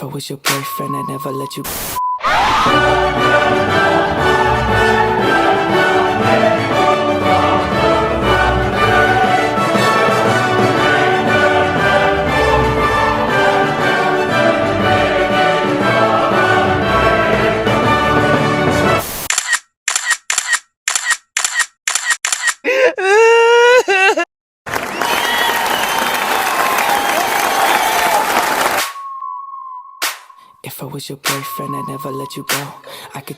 If I was your boyfriend, I'd never let you. If I was your boyfriend, I'd never let you go. I could